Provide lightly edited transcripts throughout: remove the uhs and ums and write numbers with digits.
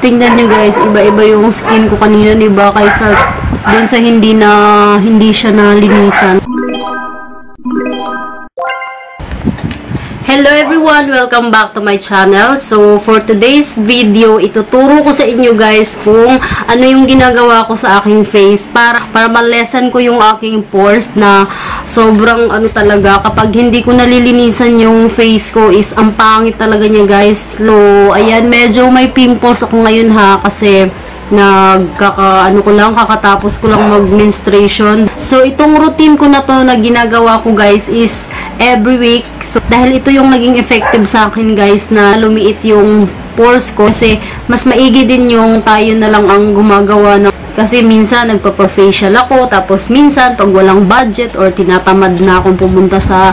tingnan nyo guys, iba-iba yung skin ko kanina, diba? Kaysa dun sa hindi siya nalinisan. Hello everyone! Welcome back to my channel. So, for today's video, ituturo ko sa inyo guys kung ano yung ginagawa ko sa aking face para ma-lessen ko yung aking pores na sobrang talaga. Kapag hindi ko nalilinisan yung face ko is ang pangit talaga niya guys. So, ayan, medyo may pimples ako ngayon ha kasi kakatapos ko lang mag-menstruation. So, itong routine ko na to na ginagawa ko guys is every week. So, dahil ito yung naging effective sa akin guys na lumiit yung pores ko kasi mas maigi din yung tayo na lang ang gumagawa ng kasi minsan nagpa-facial ako tapos minsan pag walang budget or tinatamad na akong pumunta sa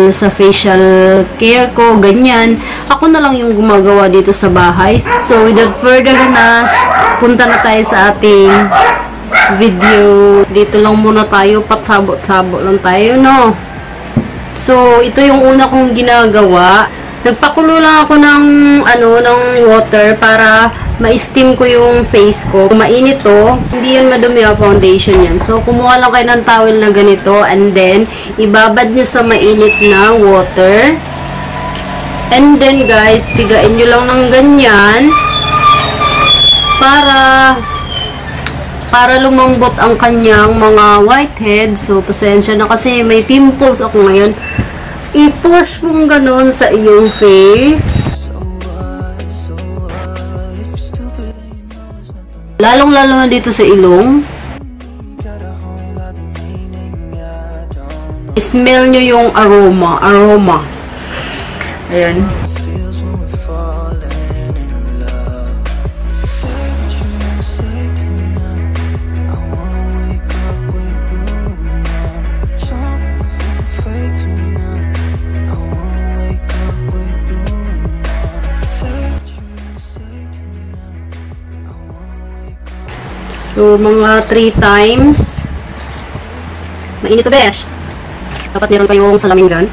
sa facial care ko, ganyan, ako na lang yung gumagawa dito sa bahay. So without further na, punta na tayo sa ating video. Dito lang muna tayo, patsabot-sabot lang tayo, no? So ito yung una kong ginagawa. Nagpakulo lang ako ng water para ma-steam ko yung face ko. Kung mainit to, hindi yun madumi ang foundation yan. So, kumuha lang kayo ng towel na ganito and then, ibabad nyo sa mainit na water. And then, guys, pigain nyo lang ng ganyan para lumambot ang kanyang mga whiteheads. So, pasensya na kasi may pimples ako ngayon. I-push mong ganon sa iyong face. Lalong-lalo na dito sa ilong. Smell nyo yung aroma. Ayan. So, mga 3 times. Mainit to, besh. Dapat meron kayong salamin dyan.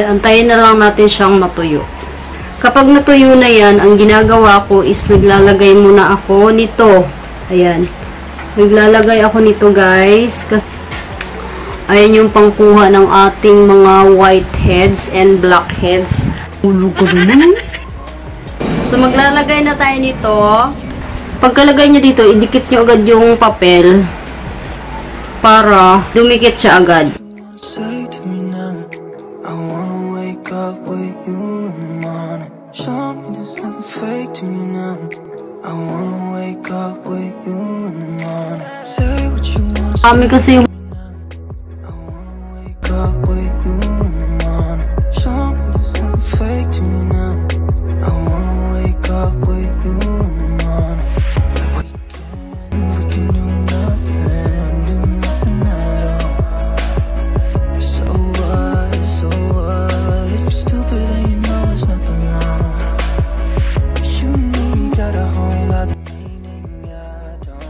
Antayin na lang natin siyang matuyo. Kapag natuyo na yan, ang ginagawa ko is naglalagay muna ako nito. Ayan. Naglalagay ako nito guys. Kasi ayan yung pangkuha ng ating mga whiteheads and blackheads. Ulog ko naman. So maglalagay na tayo nito. Pagkalagay nyo dito, idikit nyo agad yung papel para dumikit siya agad. Kami kasi yung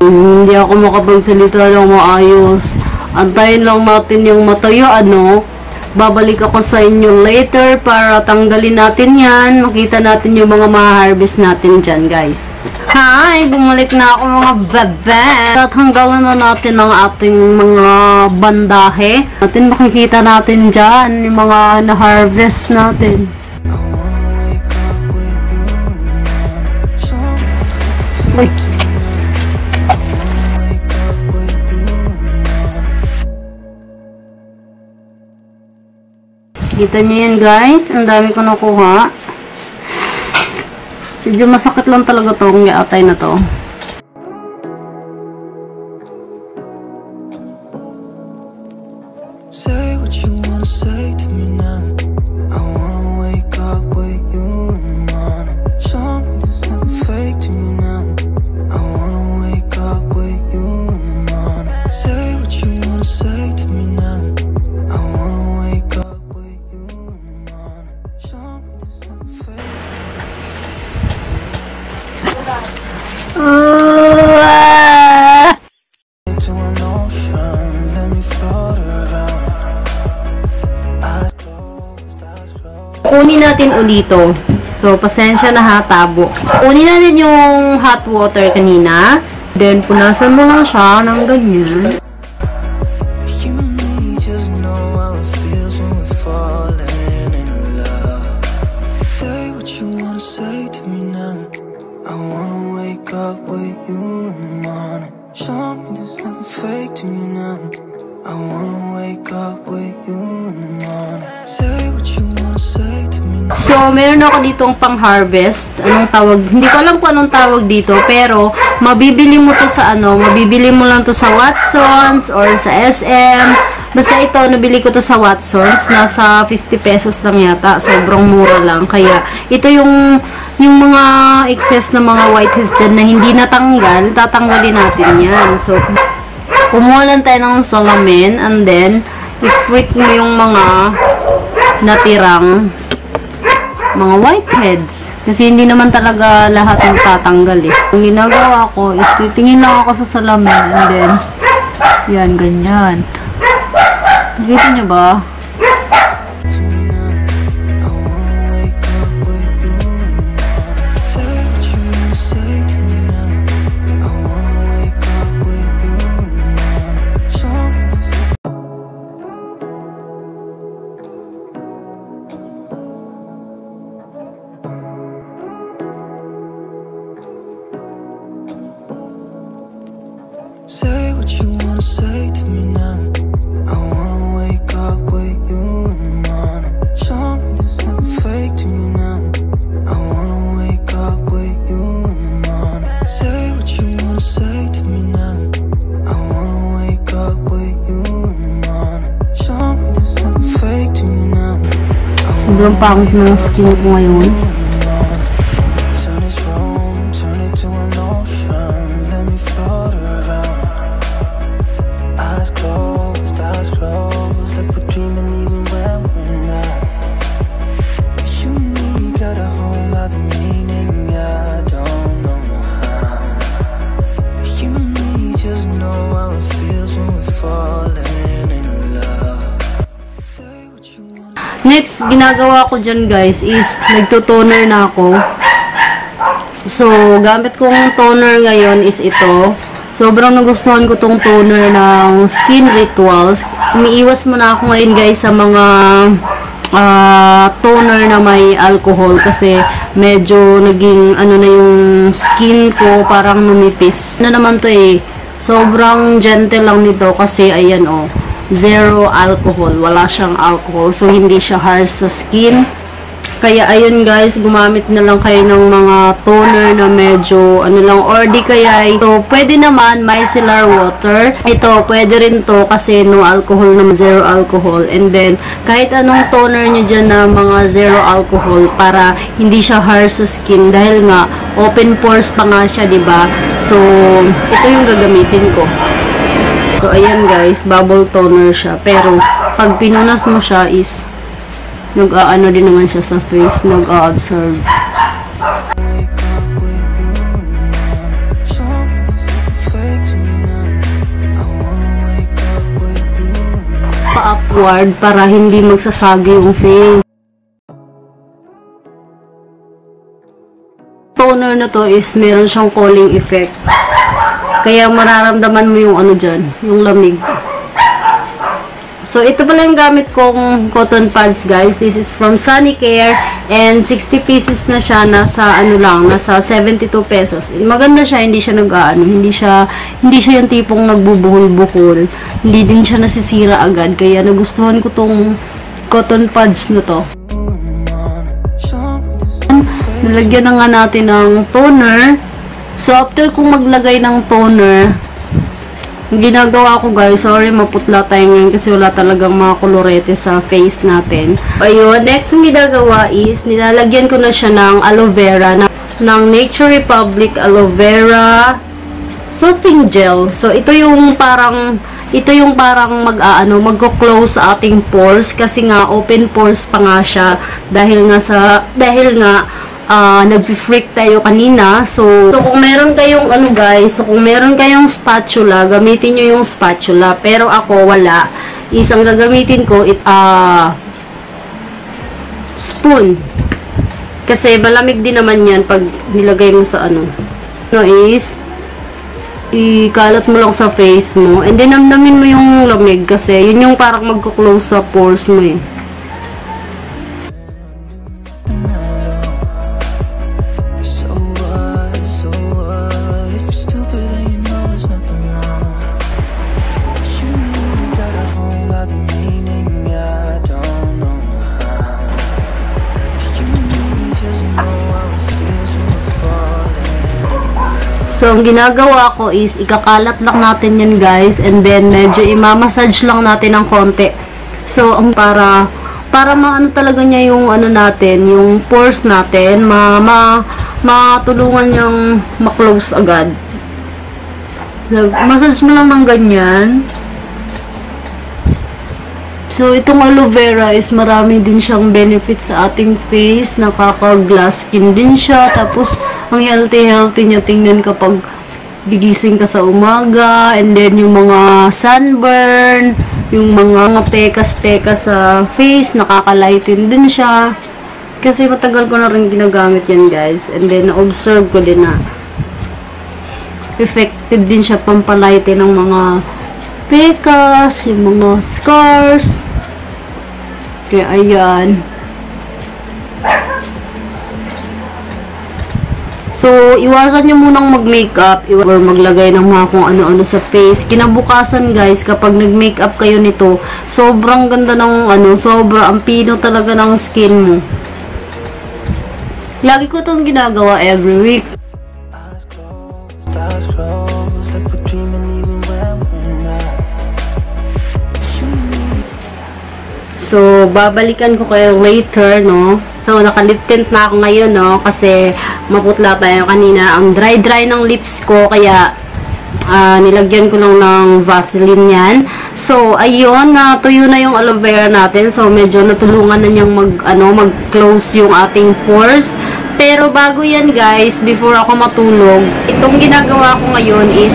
hindi ako makapagsalita ng maayos. Antayin lang natin yung matuyo, babalik ako sa inyo later para tanggalin natin yan. Makita natin yung mga ma-harvest natin dyan, guys. Hi! Bumalik na ako mga bebe. At hanggang na natin ang ating mga bandahe. Makikita natin dyan yung mga na-harvest natin. Wait. Kita nyo yan guys, ang dami ko nakuha. Medyo masakit lang talaga tong atay na to. Say what you wanna say to me now. I wanna wake up with you in the morning. Show me there's nothing fake to me now. I wanna wake up with you in the morning. Say what you wanna say to me now. I wanna wake up with you in the morning. Show me there's nothing fake. natin ulito. So, pasensya na ha, tabo. Unin natin yung hot water kanina. Then, punasan mo lang siya ng ganyan. So, meron ako ditong pang-harvest. Anong tawag? Hindi ko alam kung anong tawag dito. Pero, mabibili mo to sa ano? Mabibili mo lang to sa Watsons or sa SM. Basta ito, nabili ko to sa Watsons. Nasa 50 pesos lang yata. Sobrang mura lang. Kaya, ito yung mga excess na mga whiteheads dyan na hindi natanggal. Tatanggalin natin yan. So, kumuha lang tayo ng salamin. And then, i-freak mo yung mga natirang mga whiteheads. Kasi hindi naman talaga lahat ng tatanggal eh. Ang ginagawa ko is titingin lang ako sa salamin and then yan, ganyan. Nakita niyo ba? Say what you wanna say to me now. I wanna wake up with you in the morning. Show me there's nothing fake to me now. I wanna wake up with you in the morning. Say what you wanna say to me now. I wanna wake up with you in the morning. Show me there's nothing fake to me now. Sobrang pangit ng skin ko ngayon. Next, ginagawa ko dyan guys is nagto-toner na ako. So, gamit kong toner ngayon is ito. Sobrang nagustuhan ko tong toner ng Skin Rituals. Umiiwas muna ako ngayon guys sa mga toner na may alcohol kasi medyo naging ano na yung skin ko, parang numipis. Ano naman to eh, sobrang gentle lang nito kasi ayan oh. Zero alcohol. Wala siyang alcohol. So, hindi siya harsh sa skin. Kaya, ayun guys, gumamit na lang kayo ng mga toner na medyo, ano lang, or di kaya, ito, pwede naman, micellar water. Ito, pwede rin to kasi no alcohol naman, zero alcohol. And then, kahit anong toner nyo dyan na mga zero alcohol para hindi siya harsh sa skin. Dahil nga, open pores pa nga siya, diba? So, ito yung gagamitin ko. So, ayan guys, bubble toner siya. Pero, pag pinunas mo siya is, nag-aano din naman siya sa face, nag-a-absorb. Pa-upward para hindi magsasagi yung face. Toner na to is, meron siyang cooling effect. Kaya mararamdaman mo yung ano dyan, yung lamig. So, ito pala yung gamit kong cotton pads, guys. This is from Sonicare. And 60 pieces na siya. Nasa, ano lang, nasa 72 pesos. Maganda siya, hindi siya nag-ano. Hindi siya yung tipong nagbubuhol-buhol. Hindi din siya nasisira agad. Kaya nagustuhan ko tong cotton pads na to. Nalagyan na nga natin ng toner. So, after kong maglagay ng toner, yung ginagawa ko guys, sorry maputla tayo ngayon kasi wala talagang mga kolorete sa face natin. Ayun, next yung ginagawa is, nilalagyan ko na siya ng aloe vera, ng Nature Republic aloe vera soothing gel. So, ito yung parang magko-close sa ating pores kasi nga open pores pa nga siya dahil nga nag-freak tayo kanina. So kung meron kayong kung meron kayong spatula, gamitin nyo yung spatula. Pero ako wala. Isang gagamitin ko spoon. Kasi malamig din naman yan pag nilagay mo sa ano. No is, ikalat mo lang sa face mo. And then, namnamin mo yung lamig kasi yun yung parang magkuklose sa pores mo eh. So, ang ginagawa ko is, ikakalat lang natin yan guys, and then medyo imamassage lang natin ng konti. So, ang para maano talaga niya yung ano natin, yung pores natin, matulungan niyang ma-close agad. Massage mo lang ng ganyan. So, itong aloe vera is marami din siyang benefits sa ating face. Nakaka-glass skin din siya. Tapos, ang healthy niya tingnan kapag gigising ka sa umaga. And then, yung mga sunburn, yung mga pekas-pekas sa face, nakaka-lighten din siya. Kasi matagal ko na rin ginagamit yan, guys. And then, na-observe ko din na effective din siya pampalighten ng mga pekas, yung mga scars. Kaya, ayan. So, iwasan nyo munang mag-makeup or maglagay ng mga kung ano-ano sa face. Kinabukasan, guys, kapag nag-makeup kayo nito, sobrang ganda ng sobrang ampino talaga ng skin mo. Lagi ko itong ginagawa every week. So, babalikan ko kayo later, no? So, naka-lip tint na ako ngayon, no? Kasi, maputla tayo kanina. Ang dry-dry ng lips ko, kaya, nilagyan ko lang ng Vaseline yan. So, ayun, natuyo na yung aloe vera natin. So, medyo natulungan na niyang mag-close yung ating pores. Pero, bago yan, guys, before ako matulog, itong ginagawa ko ngayon is,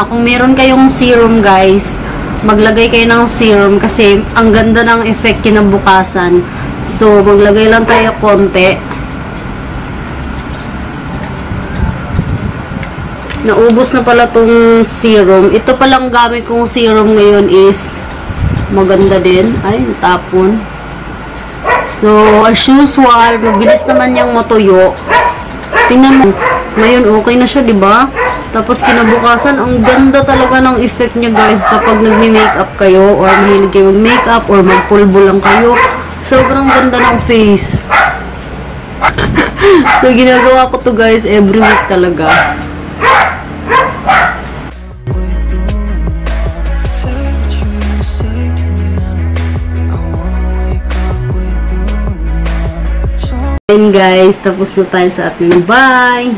kung meron kayong serum, guys, maglagay kayo ng serum kasi ang ganda ng effect kinabukasan. So, maglagay lang tayo konti. Naubos na pala tong serum. Ito palang gamit kong serum ngayon is maganda din. Ay, natapon. So, as usual, mabilis naman niyang matuyo. Tingnan mo. Ngayon, okay na siya, diba? Tapos, kinabukasan, ang ganda talaga ng effect niya, guys, kapag nagme-makeup kayo, or mahilig kayo mag-makeup, or magpulbo lang kayo. Sobrang ganda ng face. So, ginagawa ko to, guys, every week talaga. And guys, tapos na tayo sa ating bye!